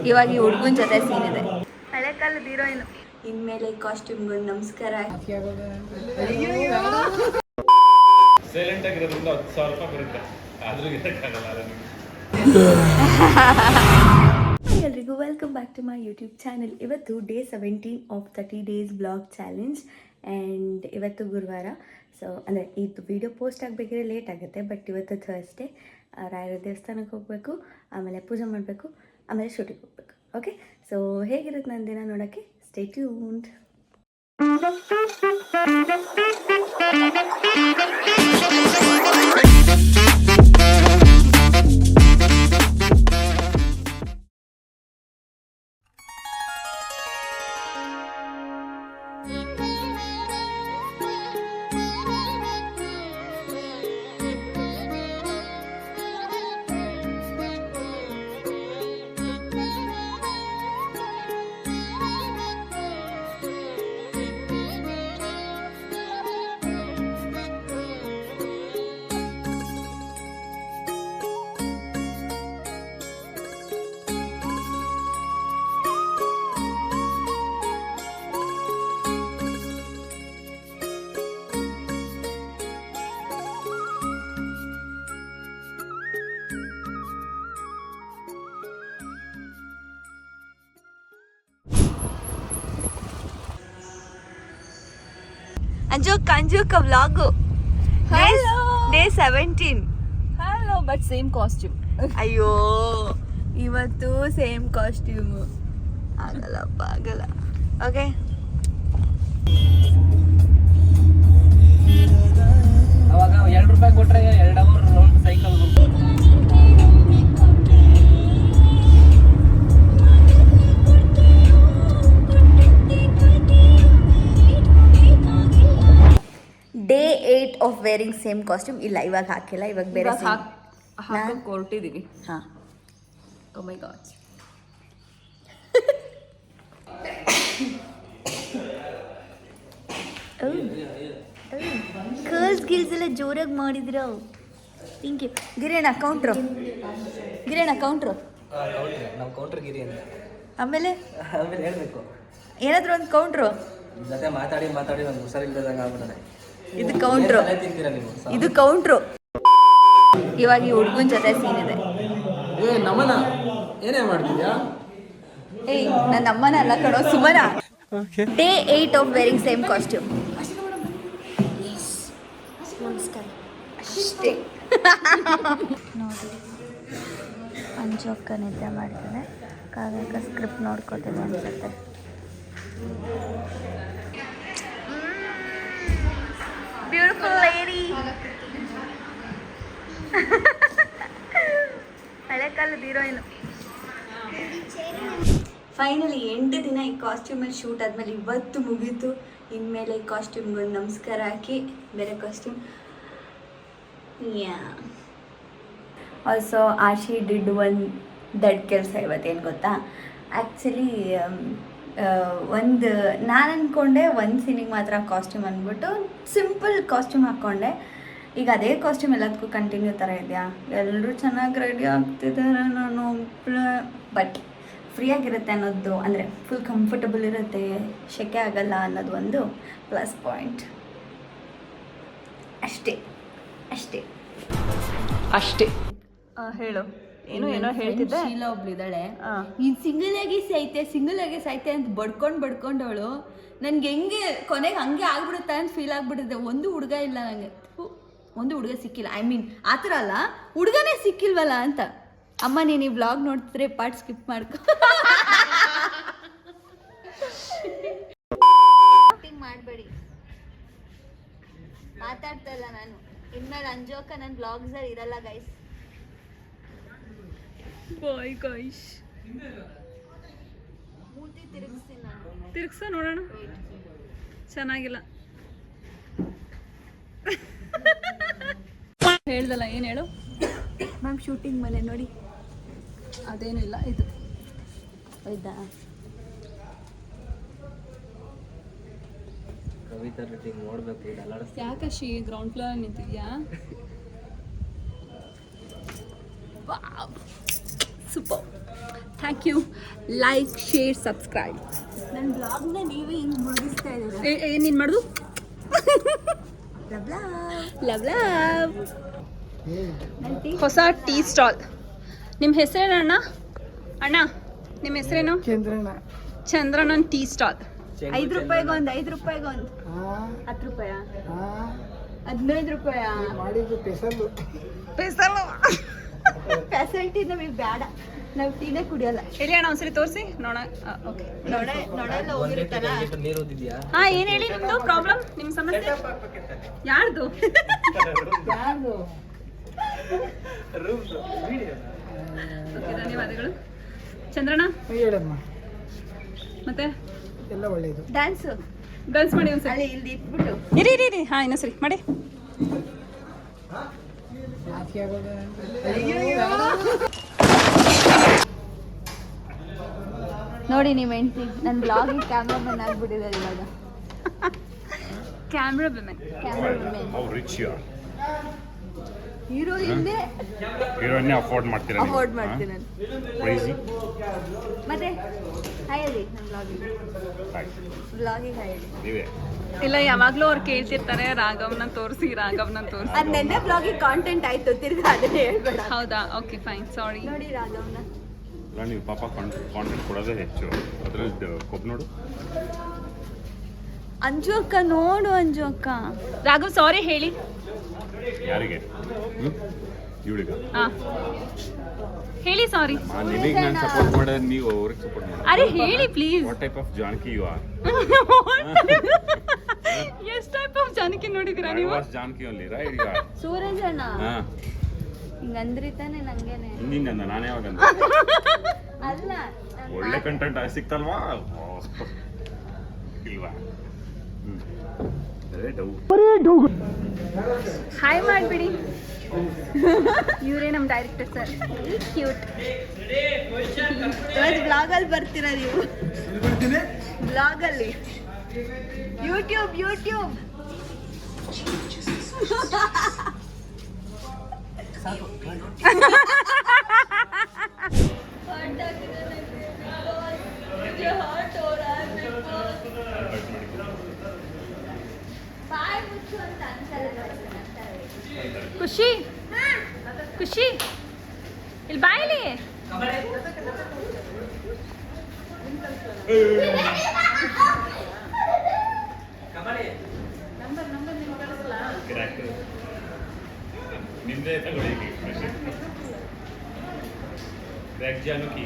ಇವಾಗ ಈ ಹುಡುಗನ ಜೊತೆ ಸೀನ್ ಇದೆ. ಹಳೆ ಕಾಲದ ಹೀರೋಯಿನ್. ಇನ್ಮೇಲೆ ಕಾಸ್ಟ್ಯೂಮ್ಗಳು ನಮಸ್ಕಾರ. ಸೈಲೆಂಟ್ ಆಗಿರೋದ್ರಿಂದ 10,000 ರೂಪಾಯಿ ಬರುತ್ತೆ. ಆದ್ರೂ ಇರಕ್ಕಾಗಲ್ಲ. ಎಲ್ರಿಗೂ welcome back to my YouTube channel. ಇವತ್ತು day 17 of 30 days blog challenge. And ಇವತ್ತು ಗುರುವಾರ. ಸೊ ಅಂದರೆ ಇದು ವಿಡಿಯೋ ಪೋಸ್ಟ್ ಆಗಬೇಕಿದ್ರೆ ಲೇಟ್ ಆಗುತ್ತೆ. ಬಟ್ ಇವತ್ತು ಥರ್ಸ್ಡೇ. ರಾಯರ ದೇವಸ್ಥಾನಕ್ಕೆ ಹೋಗಬೇಕು, ಆಮೇಲೆ ಪೂಜೆ ಮಾಡಬೇಕು, ಆಮೇಲೆ ಶೂಟಿಂಗ್ ಹೋಗ್ಬೇಕು. ಓಕೆ, ಸೊ ಹೇಗಿರುತ್ತೆ ನನ್ನ ದಿನ ನೋಡೋಕ್ಕೆ stay tuned. Anju ka vlog. Hello. Day 17. Hello, but same costume. ಅಯ್ಯೋ ಇವತ್ತು ಸೇಮ್ ಕಾಸ್ಟ್ಯೂಮ್. ಆಗಲ್ಲ. ಓಕೆ, ಅವಾಗ 2 ರೂಪಾಯಿ ಕೊಟ್ರೆ 2 hour round cycle. Day 8 of wearing same costume. ಇಲ್ಲ, ಇವಾಗ ಹಾಕಿಲ್ಲ, ಇವಾಗ ಬೇರೆ ಹಾಕಕ್ಕೆ ಹೊರಟಿದ್ದೀವಿ. ಹಾಂ, oh my God. Curls girls ಎಲ್ಲ ಜೋರಾಗಿ ಮಾಡಿದ್ರು. Thank you. ಗಿರಿಯಣ್ಣ ಕೌಂಟ್ರು. ನಾವು ಕೌಂಟ್ರ್ ಗಿರಿ ಅಂತ. ಆಮೇಲೆ ಹೇಳ್ಬೇಕು, ಏನಾದರೂ ಒಂದು ಕೌಂಟ್ರು. ಜೊತೆ ಮಾತಾಡಿ ಒಂದು ಹುಷಾರಿಲ್ದಂಗೆ ಆಗ್ಬಿಟ್ಟದೆ. ಇದು ಕೌಂಟ್ರು. ತಿಂತೀರಾ ನೀವು? ಇದು ಕೌಂಟ್ರು. ಇವಾಗ ಈ ಹುಡುಗನ ಜೊತೆ ಸೀನ್ ಇದೆ. ನಮ್ಮನ ಏನೇ ಮಾಡ್ತಿದ್ಯಾ? ಏಯ್, ನನ್ನ ಅಮ್ಮನ ಅಲ್ಲ ಕಣೋ, Sumana. Day 8 of wearing same costume. ಅಷ್ಟೇ. ನೋಡಿ, ಅಂಜು ಅಕ್ಕ ನಿದ್ದೆ ಮಾಡ್ತಾನೆ. ಕಾವ್ಯಕ್ಕ ಸ್ಕ್ರಿಪ್ಟ್ ನೋಡ್ಕೋತಿದ್ದೆ ಅನ್ಸುತ್ತೆ. Beautiful lady. ಹಳೆ ಕಾಲದ ಹೀರೋಯಿನ್. ಫೈನಲಿ 8 ದಿನ ಈ ಕಾಸ್ಟ್ಯೂಮಲ್ಲಿ ಶೂಟ್ ಆದಮೇಲೆ ಇವತ್ತು ಮುಗೀತು. ಇನ್ಮೇಲೆ ಈ ಕಾಸ್ಟ್ಯೂಮ್ಗಳು ನಮಸ್ಕಾರ ಹಾಕಿ ಬೇರೆ ಕಾಸ್ಟ್ಯೂಮ್. ಆಲ್ಸೋ ಆಶಿ ಡಿಡ್ ಒನ್ ದಡ್ ಕೆಲಸ ಇವತ್ತೇನು ಗೊತ್ತಾ. ಆ್ಯಕ್ಚುಲಿ ನಾನು ಅಂದ್ಕೊಂಡೆ ಒಂದು ಸೀನಿಗೆ ಮಾತ್ರ ಕಾಸ್ಟ್ಯೂಮ್ ಅಂದ್ಬಿಟ್ಟು ಸಿಂಪಲ್ ಕಾಸ್ಟ್ಯೂಮ್ ಹಾಕ್ಕೊಂಡೆ. ಈಗ ಅದೇ ಕಾಸ್ಟ್ಯೂಮ್ ಎಲ್ಲದಕ್ಕೂ ಕಂಟಿನ್ಯೂ ಥರ ಇದೆಯಾ, ಎಲ್ಲರೂ ಚೆನ್ನಾಗಿ ರೆಡಿ ಆಗ್ತಿದ್ದಾರೆ, ನಾನು ಬಟ್ ಫ್ರೀಯಾಗಿರುತ್ತೆ ಅನ್ನೋದು, ಅಂದರೆ ಫುಲ್ ಕಂಫರ್ಟಬಲ್ ಇರುತ್ತೆ, ಶೆಕೆ ಆಗಲ್ಲ ಅನ್ನೋದು ಒಂದು ಪ್ಲಸ್ ಪಾಯಿಂಟ್. ಅಷ್ಟೇ. ಹೇಳು. ಏನೋ ಹೇಳ್ತಿದ್ದೆ. ಶೀಲಾ ಒಬ್ಳಿದ್ದಾಳೆ, ನೀನು ಸಿಂಗಲ್ ಆಗಿ ಸೈತೆ ಅಂತ ಬಡ್ಕೊಂಡವಳು. ನನ್ಗೆ ಹೆಂಗೆ ಕೊನೆಗೆ ಹಂಗೆ ಆಗ್ಬಿಡುತ್ತೆ ಅಂತ ಫೀಲ್ ಆಗ್ಬಿಟ್ಟಿದೆ. ಒಂದು ಹುಡುಗ ಇಲ್ಲ ನನಗೆ, ಒಂದು ಹುಡುಗ ಸಿಕ್ಕಿಲ್ಲ. ಐ ಮೀನ್ ಆ ಥರ ಅಲ್ಲ, ಹುಡುಗನೇ ಸಿಕ್ಕಿಲ್ವಲ್ಲ ಅಂತ. ಅಮ್ಮ, ನೀನು ಈ ವ್ಲಾಗ್ ನೋಡ್ತಿದ್ರೆ ಪಾರ್ಟ್ ಸ್ಕಿಪ್ ಮಾಡ್ಕೊ. ಮಾಡಬೇಡಿ, ಮಾತಾಡ್ತಾ ಇಲ್ಲ ನಾನು. ಇನ್ಮೇಲೆ ಅಂಜು ಅಕ್ಕ ನನ್ನ ವ್ಲಾಗ್ಸಲ್ಲಿ ಇರಲ್ಲ ಗೈಸ್. Bye guys. ಮೂತಿ ತಿರುಗಿಸ್ತೀನಿ ನಾನು. ತಿರುಗ್ಸ ನೋಡೋಣ. ಚೆನ್ನಾಗಿಲ್ಲ. ಹೇಳ್ದಲ್ಲ, ಏನು ಹೇಳು ಮ್ಯಾಮ್. ಶೂಟಿಂಗ್ ಮನೆ ನೋಡಿ. ಅದೇನು ಇಲ್ಲ ಇದು. ಹೌದಾ? ಕವಿತಾ ರೇಟಿಂಗ್ ನೋಡಬೇಕು. ಯಾಕಶಿ ಗ್ರೌಂಡ್ ಫ್ಲೋರ್ ನಿಂತಿದ್ಯಾ? Wow, super. Thank you. Like, share, subscribe. ನನ್ನ ಬ್ಲಾಗ್ನ ನೀವೇ ಹಿಂಗೆ ಮುಗಿಸ್ತಾ ಇದ್ದೀರಾ. ಏನು ನೀನು ಮಾಡೋದು? Love love love. ನನ್ನ ಟೀ ಹೊಸ ಟೀ ಸ್ಟಾಲ್. ನಿಮ್ಮ ಹೆಸರೇನು ಅಣ್ಣ? ಅಣ್ಣ ನಿಮ್ಮ ಹೆಸರೇನು? ಚಂದ್ರಣ್ಣನ ಟೀ ಸ್ಟಾಲ್. 5 ರೂಪಾಯಿಗೊಂದು 5 ರೂಪಾಯಿಗೊಂದು 10 ರೂಪಾಯ 15 ರೂಪಾಯ ಪೆಸಲು. ಫೆಸಿಲಿಟಿ ನಮಗೆ ಬೇಡ, ನಾವು ಟೀನೇ ಕುಡಿಯಲ್ಲ. ಹೇಳಿ ಅಣ್ಣ ಒಂದ್ಸರಿ ತೋರಿಸಿ ನೋಡ. ಓಕೆ, ನೋಡೆಲ್ಲ ಹೋಗಿರುತ್ತಲ್ಲ. ನೀರು ಓದಿದ್ಯಾ? ಹಾಂ ಏನು ಹೇಳಿ ನಿಮ್ಮದು ಪ್ರಾಬ್ಲಮ್, ನಿಮ್ಮ ಸಮಸ್ಯೆ ಯಾರ್ದು? ಓಕೆ, ಧನ್ಯವಾದಗಳು ಚಂದ್ರಣ್ಣ. ಹೇಳಮ್ಮ, ಮತ್ತೆ ಎಲ್ಲ ಒಳ್ಳೆಯದು. ಡ್ಯಾನ್ಸು ಡಾನ್ಸ್ ಮಾಡಿ ಒಂದ್ಸರಿ. ಅಲ್ಲಿ ಇಲ್ಲಿ ಇಟ್ಬಿಟ್ಟು ಇರಿ ಇರಿ ಇರಿ. ಹಾಂ ಇನ್ನೊಂದ್ಸರಿ ಮಾಡಿ. ನಾಚಿಕೆ ಆಗೋದು. ನೋಡಿ ನಿಮ್ಮ ಹೆಂಡತಿ ನನ್ನ ಬ್ಲಾಗಿಗೆ ಕ್ಯಾಮ್ರಾಮನ್ ಆಗ್ಬಿಟ್ಟಿದ್ದಾರೆ ಇವಾಗ. Camera women. Cameraman How rich you are. ಹೀರೋಯಿನ್ನೇ ಹೀರೋಯಿನ್ನೇ ಅಫೋರ್ಡ್ ಮಾಡ್ತೀರಾ ನೀವು? ಅವಾರ್ಡ್ ಮಾಡ್ತೀನಿ ನಾನು. Crazy. ಮತ್ತೆ ಹಾಯ್ ಹೇಳಿ ನನ್ನ ಬ್ಲಾಗಿಗೆ ಹಾಯ್ ಹೇಳಿ. ನೀವೇ ಇಲ್ಲ, ಯಾವಾಗಲೂ ಅವ್ರು ಕೇಳ್ತಿರ್ತಾರೆ ರಾಘವ್ನ ತೋರಿಸಿ, ರಾಘವ್ನ ತೋರಿಸಿ. ಅದು ನೆನ್ನೆ ಬ್ಲಾಗಿಗೆ ಕಾಂಟೆಂಟ್ ಆಯ್ತು, ತಿರ್ಗಾ ಅದನ್ನೇ ಹೇಳ್ಬೇಡ. ಹೌದಾ? ಓಕೆ ಫೈನ್, ಸಾರಿ. ನೋಡಿ ರಾಘವ್ನ. ಇಲ್ಲ, ನೀವು ಪಾಪ ಕಾಂಟೆಂಟ್ ಕೊಡೋದೇ ಹೆಚ್ಚು. ಅದ್ರಲ್ಲಿ ಕೊಬ್ಬು ನೋಡು. ಅಂಜು ಅಕ್ಕ ನೋಡು, ಅಂಜು ಅಕ್ಕ. ರಾಘವ್ ಸಾರಿ ಹೇಳಿ. ಯಾರಿಗೆ? ಇವಳಿಗ? ಹಾಂ ಹೇಳಿ ಸಾರಿ. ನಿಮಗೆ ನಾನು ಸಪೋರ್ಟ್ ಮಾಡೋದು, ನೀವು ಅವ್ರಿಗೆ ಸಪೋರ್ಟ್ ಮಾಡಿ. ಅರೆ ಹೇಳಿ please. What type of Janaki you are? ಎಷ್ಟು ಟೈಪ್ ಆಫ್ ಜಾನಕಿ ನೋಡಿದ್ದೀರಾ ನೀವು? Janaki only right you are. Suraj ಅಣ್ಣ ಹಾ, ಹಿಂಗಂದ್ರಿ ತಾನೆ ನಂಗೇನೆ. ಹಿಂದಿಂದಂದ ನಾನು ಯಾವಾಗಂದ? ಅಲ್ಲ ಒಳ್ಳೆ ಕಂಟೆಂಟ್ ಸಿಕ್ತಲ್ವಾ? ಇಲ್ವಾ? ಹಾಯ್ ಮಾಡಿಬಿಡಿ. ಇವರೇ ನಮ್ಮ ಡೈರೆಕ್ಟರ್ ಸರ್. ಕ್ಯೂಟ್. ಇವತ್ತು ಬ್ಲಾಗಲ್ಲಿ ಬರ್ತೀರಾ ನೀವು? ಬ್ಲಾಗಲ್ಲಿ ಯೂಟ್ಯೂಬ್ ಖುಷಿ ಖುಷಿ ಇಲ್ಲಿ ಬಾಯಿಲಿ. ನಿಂದೆ ತಗೊಳ್ಳಿ. ರೆಡ್ ಜಾನಕಿ.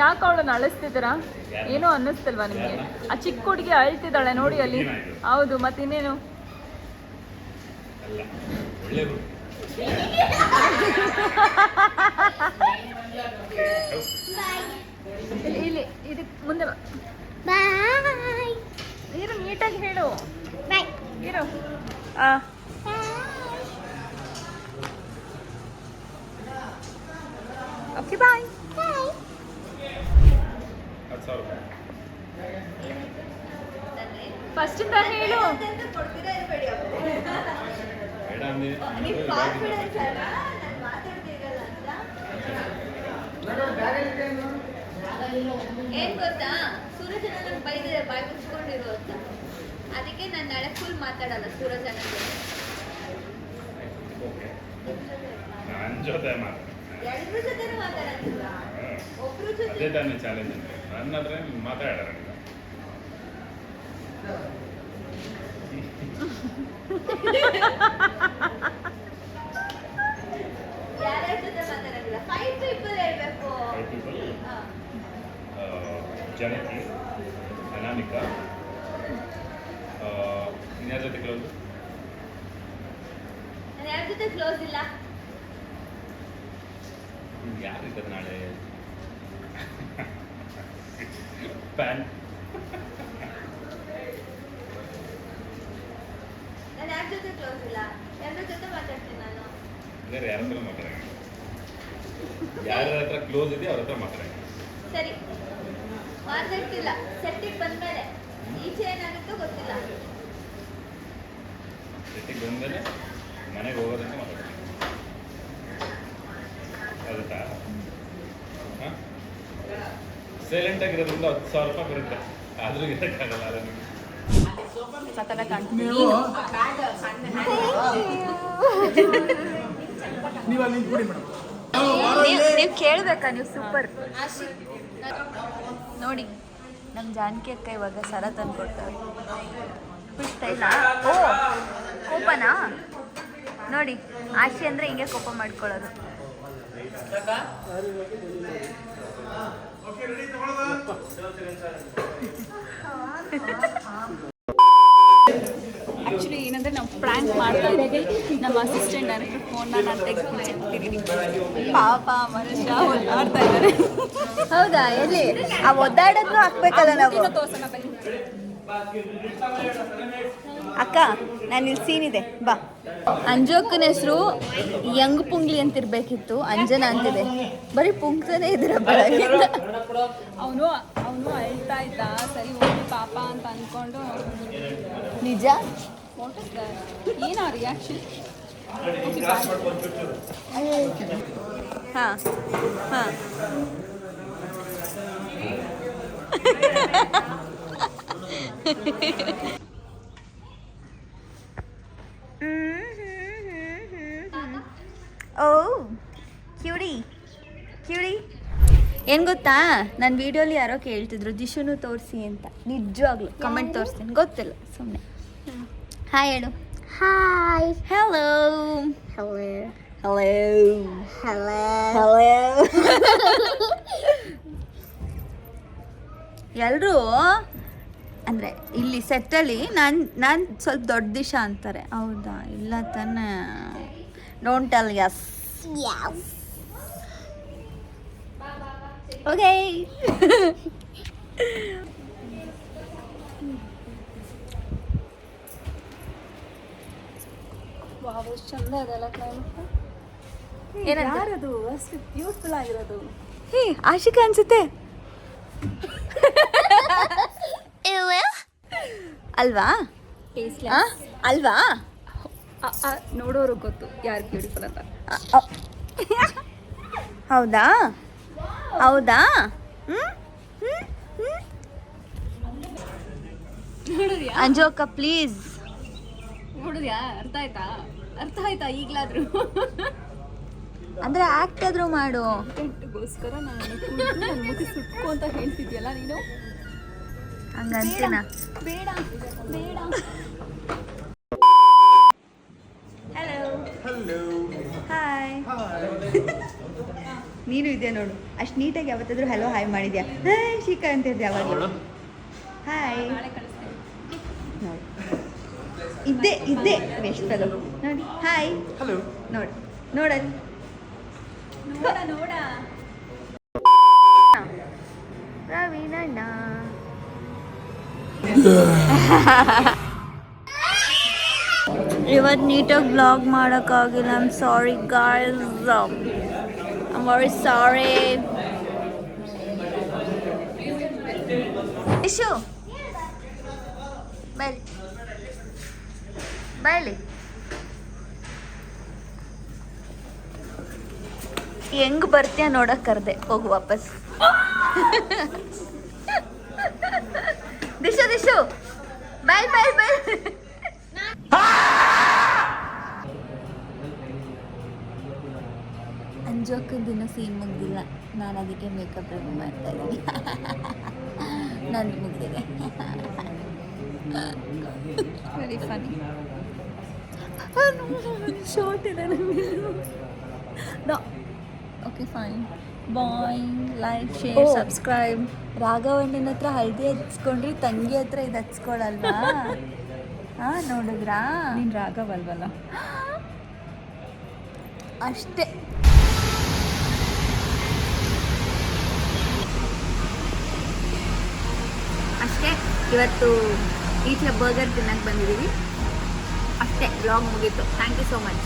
ಯಾಕೆ ಅವಳನ್ನ ಅಳಿಸ್ತಿದ್ದೀರಾ? ಏನೋ ಅನ್ನಿಸ್ತಿಲ್ವಾ ನಿಮಗೆ? ಆ ಚಿಕ್ಕ ಹುಡುಗಿ ಅಳ್ತಿದ್ದಾಳೆ ನೋಡಿ ಅಲ್ಲಿ. ಹೌದು, ಮತ್ತಿನ್ನೇನು? ಅಲ್ಲ, ಒಳ್ಳೆ ಇಲ್ಲಿ ಇದಕ್ಕೆ ಮುಂದೆ ಇರು, ನೀಟಾಗಿ ಹೇಳು. ಇರು. Okay bye. 10,000 ರೂಪಾಯಿ. ಫಸ್ಟ್ ಇಂದ ಹೇಳು. ಬೇಡ ಅಂದೆ. ಏನ್ ಗೊತ್ತಾ, ಸೂರಜ್ ಅಣ್ಣ ಬೈದಿದೆ ಬಾಯ್ ಮುಚ್ಕೊಂಡಿರು ಅಂತ. ಅದಕ್ಕೆ ನಾನು ನಾಳೆ ಫುಲ್ ಮಾತಾಡಲ್ಲ ಸೂರಜ್ ಅಣ್ಣ ಜೊತೆ. ನನ್ನ ಜೊತೆ ಮಾತ್ರ. ಎಲ್ರ ಜೊತೆನೂ ಮಾತಾಡೋದಿಲ್ಲ, ಒಬ್ರು ಜೊತೆ. ಅದೇ ತಾನೇ ಚಾಲೆಂಜ್ ಅಂದ್ರೆ. ನನ್ನ ಹತ್ರ ಮಾತಾಡೋಣ. ಯಾರ್ಯಾರ ಜೊತೆ ಮಾತಾಡೋದಿಲ್ಲ? 5 people ಹೇಳ್ಬೇಕು. 5 people. ಜಾನಕಿ, ಅನಾಮಿಕಾ, ಇನ್ಯಾರ ಜೊತೆ ಕ್ಲೋಸ್? ನಾನು ಯಾರ ಜೊತೆ ಕ್ಲೋಸ್ ಇಲ್ಲ. ಯಾರಿದ್ದಾರೆ ನಾಳೆ? ಪ್ಯಾನ್. ನಾನು ಯಾರ ಜೊತೆ ಕ್ಲೋಸ್ ಇಲ್ಲ, ಎಲ್ಲರ ಜೊತೆ ಮಾತಾಡ್ತೀನಿ ನಾನು. ಬೇರೆ ಯಾರ ಹತ್ರ ಮಾತಾಡೋಣ? ಯಾರ ಹತ್ರ ಕ್ಲೋಸ್ ಇದೆಯೋ ಅವ್ರ ಹತ್ರ ಮಾತಾಡೋಣ. ಸರಿ, ಮಾತಾಡ್ತಿಲ್ಲ. ಸೆಟ್ಟಿಗೆ ಬಂದ್ಮೇಲೆ ಈಚೆ ಏನಾಗುತ್ತೋ ಗೊತ್ತಿಲ್ಲ. ಸಿಟಿಗೆ ಬಂದಮೇಲೆ ಮನೆಗೆ ಹೋಗೋದಂತ ಮಾತಾಡ್ತೀನಿ. ಆಗುತ್ತಾ? ಹಾಂ ಸೈಲೆಂಟ್ ಆಗಿರೋದ್ರಿಂದ 10,000 ರೂಪಾಯಿ ಬರುತ್ತೆ. ಆದರೂ ಇರೋಕ್ಕಾಗಲ್ಲ ಅದನ್ನು. ಸಕಲ ಕಾಣ್ತೀನಿ ನೀವು ಕೇಳಬೇಕಾ? ನೀವು ಸೂಪರ್ ನೋಡಿ. ನಮ್ಮ ಜಾನಕಿ ಅಕ್ಕ ಇವಾಗ ಸರ ತಂದು ಕೊಡ್ತಾರೆ. ಇಷ್ಟ ಇಲ್ಲ. ಓ ಕೋಪನಾ ನೋಡಿ. ಆಶಿ ಅಂದರೆ ಹಿಂಗೆ ಕೋಪ ಮಾಡ್ಕೊಳ್ಳೋದು. ಆ್ಯಕ್ಚುಲಿ ಏನಂದರೆ ನಾವು ಪ್ರ್ಯಾಂಕ್ ಮಾಡ್ತಾ ಇದ್ದೀವಿ. ನಮ್ಮ ಅಸಿಸ್ಟೆಂಟ್ ಡೈರೆಕ್ಟರ್ ಫೋನ್ನ ನಾನು ತೆಗೆದುಕೊಂಡಿದ್ದೀನಿ. ಪಾಪ ಮನುಷ್ಯ ಒದ್ದಾಡ್ತಾ ಇದ್ದಾರೆ. ಹೌದಾ? ಎಲ್ಲಿ ಆ ಒದ್ದಾಡೋದು ಹಾಕ್ಬೇಕಲ್ಲ ನಾವು. ತೋರ್ಸೋಣ ಬನ್ನಿ. ಅಕ್ಕ ನಾನು ಇಲ್ಲಿ ಸೀನ್ ಇದೆ ಬಾ. ಅಂಜೋಕ್ಕನ ಹೆಸರು ಯಂಗ್ ಪುಂಗ್ಲಿ ಅಂತಿರ್ಬೇಕಿತ್ತು, ಅಂಜನಾ ಅಂತಿದೆ. ಬರೀ ಪುಂಗ್ತಾನೆ ಇದ್ರಪ್ಪ. ಅವನು ಅಳ್ತಾ ಇದ್ದ. ಸರಿ ಹೋಗಿ ಪಾಪ ಅಂತ ಅಂದ್ಕೊಂಡು ನಿಜ ಏನೋ ರಿಯಾಕ್ಷನ್. ಹಾಂ ಹಾಂ ಓ ಕ್ಯೂಡಿ ಕ್ಯೂಡಿ. ಏನು ಗೊತ್ತಾ, ನನ್ನ ವೀಡಿಯೋಲಿ ಯಾರೋ ಕೇಳ್ತಿದ್ರು ದಿಶುನು ತೋರಿಸಿ ಅಂತ. ನಿಜವಾಗ್ಲು ಕಮೆಂಟ್ ತೋರಿಸ್ತೀನಿ, ಗೊತ್ತಿಲ್ಲ ಸುಮ್ಮನೆ. ಹಾಯ್ ಹೇಳು. Hi. Hello hello hello hello. ಎಲ್ಲರೂ ಅಂದರೆ ಇಲ್ಲಿ ಸೆಟ್ಟಲ್ಲಿ ನಾನು ಸ್ವಲ್ಪ ದೊಡ್ಡ ದಿಶಾ ಅಂತಾರೆ. ಹೌದಾ? ಇಲ್ಲ ತಾನೆ. Don't tell. Yes okay. Wow ಎಷ್ಟು ಚಂದ ಅದೆಲ್ಲ ಕ್ಲೈಮೇಟ್. ಏನದು ಅಷ್ಟು ಬ್ಯೂಟಿಫುಲ್ ಆಗಿರೋದು. ಹೇ ಆಶಿಕಾ ಅನ್ಸುತ್ತೆ ಅಲ್ವಾ? ಅಲ್ವಾ? ನೋಡೋರು ಗೊತ್ತು ಯಾರು ಬ್ಯೂಟಿಫುಲ್ ಅಂತ. ಹೌದಾ? ಹೌದಾ? ನೋಡಿದ್ಯಾ? ಅಂಜು ಅಕ್ಕ ಪ್ಲೀಸ್. ನೋಡಿದ್ಯಾ? ಅರ್ಥ ಆಯ್ತಾ ಈಗಲಾದ್ರೂ? ಅಂದ್ರೆ ಆಕ್ಟ್ ಆದ್ರೂ ಮಾಡು. ಗೋಸ್ಕರ ನಾನು ನನ್ನ ಮುಖ ಸುಟ್ಕೋ ಅಂತ ಹೇಳ್ತಿದ್ಯಲ್ಲ ನೀನು. ಹಂಗಂತೀನ? ಬೇಡ ಬೇಡ. Hello hi. ನೀನು ಇದೆಯಾ ನೋಡು, ಅಷ್ಟು ನೀಟಾಗಿ ಯಾವತ್ತಾದ್ರೂ ಹಲೋ ಹಾಯ್ ಮಾಡಿದ್ಯಾ? ಹಾಯ್ ಶಿಖಾ ಅಂತಿದ್ದೆ ಯಾವಾಗಲೂ. ಹಾಯ್ ನಾಳೆ ಕಳಿಸ್ತೇನೆ. ನೋಡಿ ಇದ್ದೆ ಬೆಸ್ಟ್ ಫೆಲೋ. ನೋಡಿ ಹಾಯ್. ಹಲೋ ನೋಡಿ ನೋಡಲ್ಲಿ ನೋಡ ರವೀನಣ್ಣ. ಇವತ್ತು ನೀಟಾಗಿ ಬ್ಲಾಗ್ ಮಾಡೋಕ್ಕಾಗಿಲ್ಲ. I am sorry guys, I am very sorry. Ishu ಬೈಲಿ ಹೆಂಗ್ ಬರ್ತೀಯ ನೋಡಕ್ ಕರ್ದೆ. ಹೋಗು ವಾಪಸ್. ದಿಶು ಬೈಲ್ ಅಂಜೋಕ್ಕ ದಿನ ಸೀನ್ ಮುಗ್ದಿಲ್ಲ. ನಾನು ಅದಕ್ಕೆ ಮೇಕಪ್ ರೆಡಿ ಮಾಡ್ತಾ ಇದ್ದೀನಿ. ನಂದು ಮುಗ್ದಿದೆ. Very funny. ಶಾರ್ಟ್ ಇದೆ ನೋ. Okay fine bye. Like share subscribe. ರಾಘವಣ್ಣನ ಹತ್ರ ಹಳದಿ ಹಚ್ಕೊಂಡ್ರಿ, ತಂಗಿ ಹತ್ರ ಇದು ಹಚ್ಕೊಳಲ್ವಾ? ಹಾಂ ನೋಡಿದ್ರಾ? ನೀನು ರಾಘವಲ್ವಲ್ಲ. ಅಷ್ಟೇ. ಇವತ್ತು ಈಚೆ ಬರ್ಗರ್ ತಿನ್ನಕ್ಕೆ ಬಂದಿದ್ದೀವಿ ಅಷ್ಟೇ. ಬ್ಲಾಗ್ ಮುಗೀತು. Thank you so much.